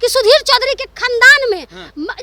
सुधीर चौधरी के खानदान में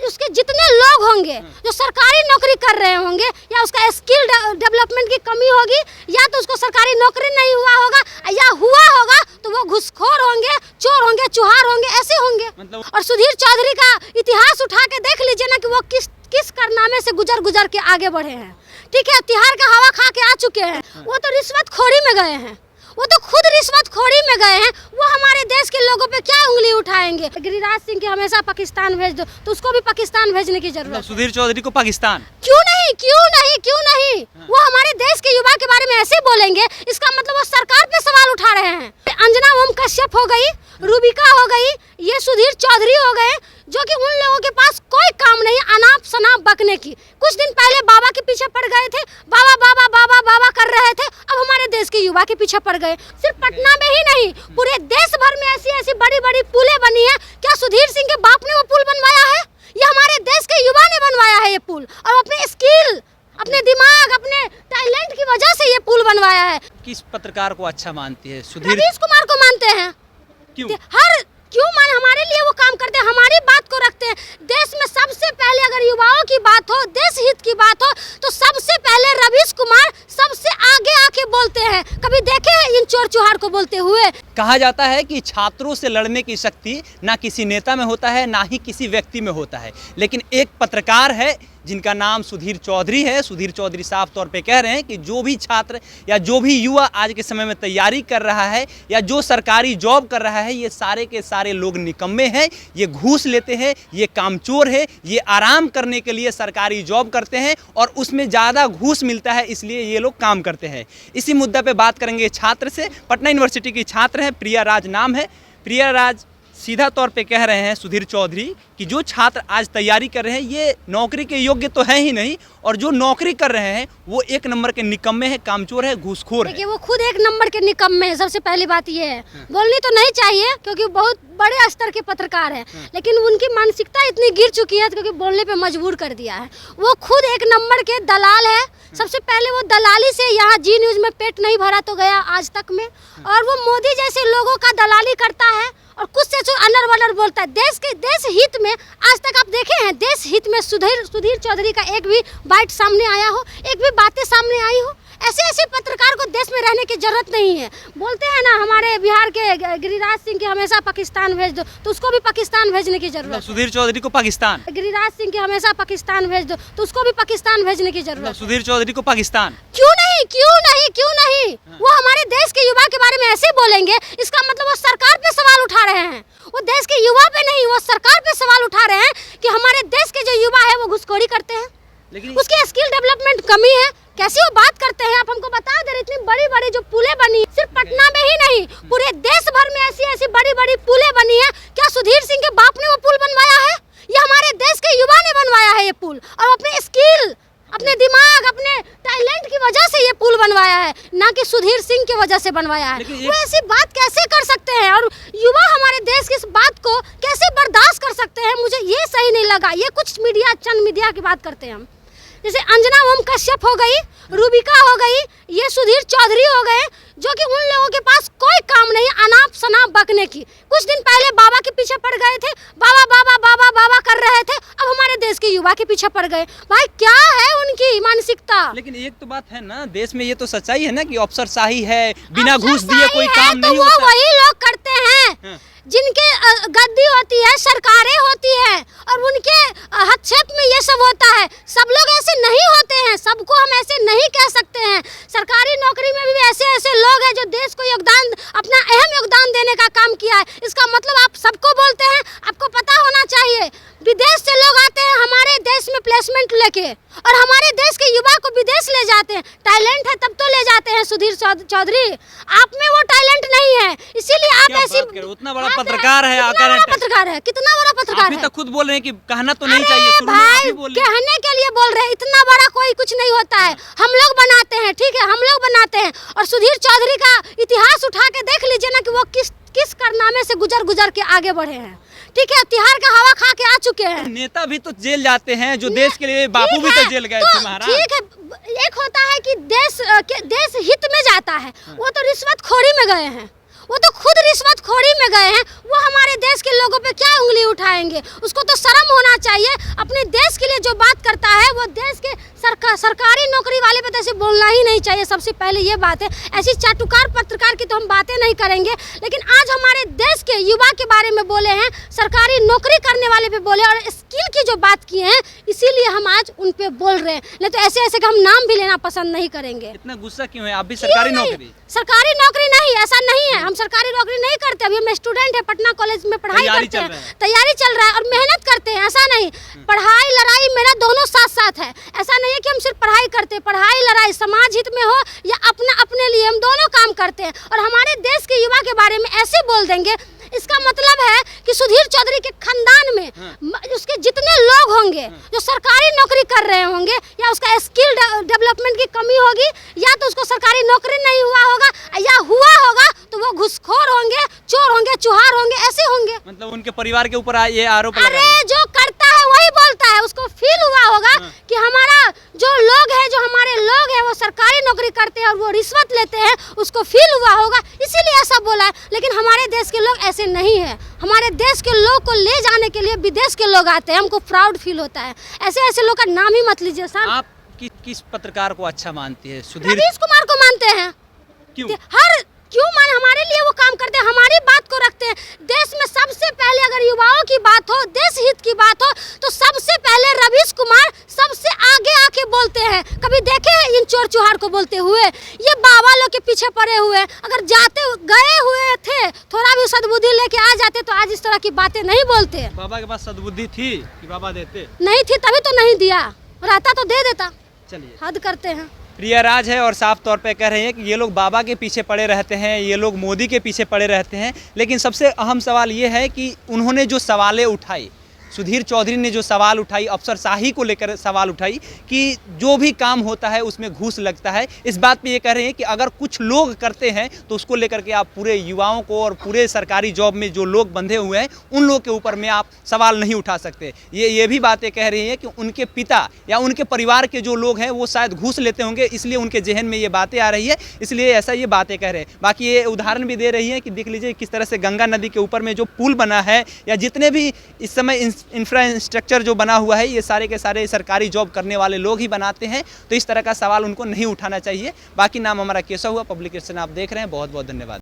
उसके जितने लोग होंगे जो सरकारी नौकरी कर रहे होंगे, या उसका स्किल डेवलपमेंट की कमी होगी, या तो उसको सरकारी नौकरी नहीं हुआ होगा, या हुआ होगा तो वो घुसखोर होंगे, चोर होंगे, चुहार होंगे, ऐसे होंगे। और सुधीर चौधरी का इतिहास उठा के देख लीजिए ना कि वो किस कारनामे से गुजर के आगे बढ़े हैं। ठीक है, तिहाड़ का हवा खा के आ चुके हैं। वो तो रिश्वतखोरी में गए हैं, वो तो खुद रिश्वतखोरी में गए हैं। वो हमारे देश के लोगों पे क्या उंगली उठाएंगे? गिरिराज सिंह के हमेशा पाकिस्तान भेज दो, तो उसको भी पाकिस्तान भेजने की जरूरत है। सुधीर चौधरी को पाकिस्तान क्यों नहीं, क्यों नहीं, क्यों नहीं? वो हमारे देश के युवा के बारे में ऐसे बोलेंगे, इसका मतलब वो सरकार पे सवाल उठा रहे हैं। अंजना ओम कश्यप हो गई, रूबिका हो गई, ये सुधीर चौधरी हो गए, जो कि उन लोगों के पास कोई काम नहीं अनाप शनाप बकने की। कुछ दिन पहले बाबा के पीछे पड़ गए थे, बाबा बाबा बाबा बाबा कर रहे थे, अब हमारे देश के युवा के पीछे पड़ गए। सिर्फ पटना में ही नहीं, पूरे देश भर में ऐसी ऐसी बड़ी बड़ी पुलें बनी है। क्या सुधीर सिंह के बाप ने वो पुल बनवाया है? ये हमारे देश के युवा ने बनवाया है ये पुल, और अपने स्किल, अपने दिमाग, अपने टैलेंट की वजह से ये पुल बनवाया है। किस पत्रकार को अच्छा मानती है? सुधीर रवीश कुमार को मानते हैं। क्यों? क्यों माने? हमारे लिए वो काम करते हैं, हमारी बात को रखते हैं। देश में सबसे पहले अगर युवाओं की बात हो, देश हित की बात हो, तो सबसे पहले रवीश कुमार सबसे आगे आके बोलते हैं। कभी देखे हैं इन चोर चुहार को बोलते हुए? कहा जाता है कि छात्रों से लड़ने की शक्ति ना किसी नेता में होता है, ना ही किसी व्यक्ति में होता है, लेकिन एक पत्रकार है जिनका नाम सुधीर चौधरी है। सुधीर चौधरी साफ तौर पे कह रहे हैं कि जो भी छात्र या जो भी युवा आज के समय में तैयारी कर रहा है या जो सरकारी जॉब कर रहा है, ये सारे के सारे लोग निकम्मे हैं, ये घूस लेते हैं, ये कामचोर है, ये आराम करने के लिए सरकारी जॉब करते हैं और उसमें ज़्यादा घूस मिलता है, इसलिए ये लोग काम करते हैं। इसी मुद्दा पे बात करेंगे छात्र से। पटना यूनिवर्सिटी की छात्र हैं, प्रिया राज नाम है। प्रिया राज सीधा तौर पे कह रहे हैं सुधीर चौधरी कि जो छात्र आज तैयारी कर रहे हैं ये नौकरी के योग्य तो है ही नहीं, और जो नौकरी कर रहे हैं वो एक नंबर के निकम्मे हैं, कामचोर है, घूसखोर है। देखिए, वो खुद एक नंबर के निकम्मे हैं। सबसे पहली बात ये है, बोलनी तो नहीं चाहिए क्योंकि बहुत बड़े स्तर के पत्रकार हैं, लेकिन उनकी मानसिकता इतनी गिर चुकी है क्योंकि बोलने पे मजबूर कर दिया है। वो खुद एक नंबर के दलाल है। सबसे पहले वो दलाली से यहाँ जी न्यूज में पेट नहीं भरा तो गया आज तक में, और वो मोदी जैसे लोगों का दलाली करता है और कुछ से अनर वनर बोलता है। देश हित में आज तक आप देखे हैं, देश हित में सुधीर चौधरी का एक भी बाइट सामने आया हो, एक भी बातें सामने आई हो? ऐसे पत्रकार को देश में रहने की जरूरत नहीं है। बोलते हैं ना हमारे बिहार के गिरिराज सिंह के हमेशा पाकिस्तान भेज दो, तो उसको भी पाकिस्तान भेजने की जरूरत है। सुधीर चौधरी को पाकिस्तान, गिरिराज सिंह के हमेशा पाकिस्तान भेज दो, तो उसको भी पाकिस्तान भेजने की जरूरत है। सुधीर चौधरी को पाकिस्तान क्यों नहीं, क्यों नहीं, क्यों नहीं? वो हमारे देश के युवा के बारे में ऐसे बोलेंगे, इसका मतलब वो सरकार पे सवाल उठा रहे हैं। वो देश के युवा पे नहीं, वो सरकार पे सवाल उठा रहे हैं कि हमारे देश के जो युवा है वो घुसखोरी करते हैं, लेकिन उसकी स्किल डेवलपमेंट कमी है। कैसी वो बात करते हैं? आप हमको बता दें, इतनी बड़ी बड़ी जो पुलें बनी, सिर्फ पटना में ही नहीं पूरे देश भर में ऐसी ऐसी बड़ी बड़ी पुलें बनी है। क्या सुधीर सिंह के बाप ने वो पुल बनवाया है? ये हमारे देश के युवा ने बनवाया है ये पुल, और अपने स्किल, अपने दिमाग, अपने टैलेंट की वजह से ये पुल बनवाया है, ना कि सुधीर सिंह की वजह से बनवाया है। वो ऐसी बात कैसे कर सकते हैं? और युवा हमारे देश की इस बात को कैसे बर्दाश्त कर सकते हैं? मुझे ये सही नहीं लगा। ये कुछ मीडिया, चंद मीडिया की बात करते हैं हम, जैसे अंजना ओम कश्यप हो गई, रूबिका हो गई, ये सुधीर चौधरी हो गए, जो कि उन लोगों के पास कोई काम नहीं अनाप शनाप बकने की। कुछ दिन पहले बाबा के पीछे पड़ गए थे, बाबा बाबा बाबा बाबा कर रहे थे, अब हमारे देश के युवा के पीछे पड़ गए। भाई क्या है उनकी मानसिकता? लेकिन एक तो बात है ना, देश में ये तो सच्चाई है ना कि अफसरशाही है, बिना घूस दिए कोई काम नहीं होता। वही लोग करते हैं जिनके गद्दी होती है, सरकारें होती है, और उनके हस्तक्षेप में ये सब होता है। सब लोग ऐसे नहीं होते हैं, सबको हम ऐसे नहीं कह सकते हैं। सरकारी नौकरी में भी ऐसे लोग हैं जो देश को योगदान, अपना अहम योगदान देने का काम किया है। इसका मतलब आप सबको बोलते हैं? आपको पता होना चाहिए, विदेश से लोग आते हैं हमारे देश में प्लेसमेंट लेके, और हमारे देश के युवा को विदेश ले जाते हैं। टैलेंट है तब तो ले जाते हैं। सुधीर चौधरी, आप में वो टैलेंट नहीं है, इसीलिए आप ऐसी उतना बड़ा पत्रकार है, पत्रकार है, कितना बड़ा पत्रकार है। तो खुद बोल रहे हैं कि कहना तो नहीं चाहिए, भाई कहने के लिए बोल रहे हैं। इतना बड़ा कोई कुछ नहीं होता है, हम लोग बनाते हैं, ठीक है, हम लोग बनाते हैं। और सुधीर चौधरी का इतिहास उठा के देख लीजिए ना कि वो किस कारनामे से गुजर के आगे बढ़े हैं। ठीक है, तिहाड़ का हवा खा के आ चुके हैं। नेता भी तो जेल जाते हैं, जो देश के लिए, बापू भी तो जेल गए थे महाराज। ठीक है, एक होता है कि देश हित में जाता है, वो तो रिश्वतखोरी में गए हैं। वो तो खुद रिश्वतखोरी में गए हैं, वो हमारे देश के लोगों पे क्या उंगली उठाएंगे? उसको तो शर्म होना चाहिए। अपने देश के लिए जो बात करता है वो देश के सरकारी नौकरी वाले पे तो ऐसे बोलना ही नहीं चाहिए। सबसे पहले ये बात है, ऐसी चाटुकार पत्रकार की तो हम बातें नहीं करेंगे, लेकिन आज हमारे देश के युवा के बारे में बोले हैं, सरकारी नौकरी करने वाले पे बोले और स्किल की जो बात किए हैं, इसीलिए हम आज उन पे बोल रहे हैं। नहीं तो ऐसे ऐसे का हम नाम भी लेना पसंद नहीं करेंगे। इतना गुस्सा क्यों है? आप भी सरकारी नौकरी? सरकारी नौकरी नहीं, ऐसा नहीं है, हम सरकारी नौकरी नहीं करते। अभी हम स्टूडेंट है, पटना कॉलेज में पढ़ाई करते हैं, तैयारी चल रहा है और मेहनत करते हैं। ऐसा नहीं, पढ़ाई लड़ाई मेहनत दोनों साथ साथ है। ऐसा नहीं है कि हम सिर्फ पढ़ाई करते हैं, पढ़ाई लड़ाई समाज हित में हो या अपने लिए, हम दोनों काम करते हैं। और हमारे देश के युवा के बारे में ऐसे बोल देंगे, इसका मतलब है कि सुधीर चौधरी के खानदान में उसके जितने लोग होंगे जो सरकारी नौकरी कर रहे होंगे, या उसका स्किल डेवलपमेंट की कमी होगी, या तो उसको सरकारी नौकरी नहीं हुआ होगा, या हुआ होगा तो वो घुसखोर होंगे, चोर होंगे, चुहार होंगे, ऐसे होंगे। मतलब उनके परिवार के ऊपर ये आरोप लगा? अरे जो करता है वही बोलता है। उसको फील हुआ होगा कि हमारा जो लोग है, जो हमारे लोग हैं वो सरकारी नौकरी करते हैं और वो रिश्वत लेते हैं, उसको फील हुआ होगा, इसीलिए ऐसा बोला है। लेकिन हमारे देश के लोग ऐसे नहीं है। हमारे देश के लोग को ले जाने के लिए विदेश के लोग आते हैं, हमको प्राउड फील होता है। ऐसे ऐसे लोग का नाम ही मत लीजिए साहब। आप किस पत्रकार को अच्छा मानती है? सुधीर रवीश कुमार को मानते हैं। क्यों? क्यों माने? हमारे लिए वो काम करते हैं, हमारी बात को रखते हैं। देश में सबसे पहले अगर युवाओं की बात हो, देश हित की बात हो, तो सबसे पहले रवीश कुमार सबसे आगे आके बोलते हैं। कभी देखे हैं इन चोर चुहार को बोलते हुए? ये बाबा लोग के पीछे पड़े हुए, अगर गए हुए थे, थोड़ा भी सद्बुद्धि लेके आ जाते तो आज इस तरह की बातें नहीं बोलते। बाबा के पास सद्बुद्धि थी कि बाबा देते? नहीं थी, तभी तो नहीं दिया, रहता तो दे देता। चलिए, हद करते हैं। प्रियाराज है और साफ तौर पे कह रहे हैं कि ये लोग बाबा के पीछे पड़े रहते हैं, ये लोग मोदी के पीछे पड़े रहते हैं। लेकिन सबसे अहम सवाल ये है कि उन्होंने जो सवालें उठाई, सुधीर चौधरी ने जो सवाल उठाई, अफसरशाही को लेकर सवाल उठाई कि जो भी काम होता है उसमें घूस लगता है, इस बात पे ये कह रहे हैं कि अगर कुछ लोग करते हैं तो उसको लेकर के आप पूरे युवाओं को और पूरे सरकारी जॉब में जो लोग बंधे हुए हैं उन लोग के ऊपर में आप सवाल नहीं उठा सकते। ये भी बातें कह रही हैं कि उनके पिता या उनके परिवार के जो लोग हैं वो शायद घूस लेते होंगे, इसलिए उनके जहन में ये बातें आ रही है, इसलिए ऐसा ये बातें कह रहे हैं। बाकी ये उदाहरण भी दे रही है कि देख लीजिए किस तरह से गंगा नदी के ऊपर में जो पुल बना है या जितने भी इस समय इंफ्रास्ट्रक्चर जो बना हुआ है, ये सारे के सारे सरकारी जॉब करने वाले लोग ही बनाते हैं। तो इस तरह का सवाल उनको नहीं उठाना चाहिए। बाकी नाम हमारा केशव हुआ, पब्लिकेशन आप देख रहे हैं। बहुत बहुत धन्यवाद।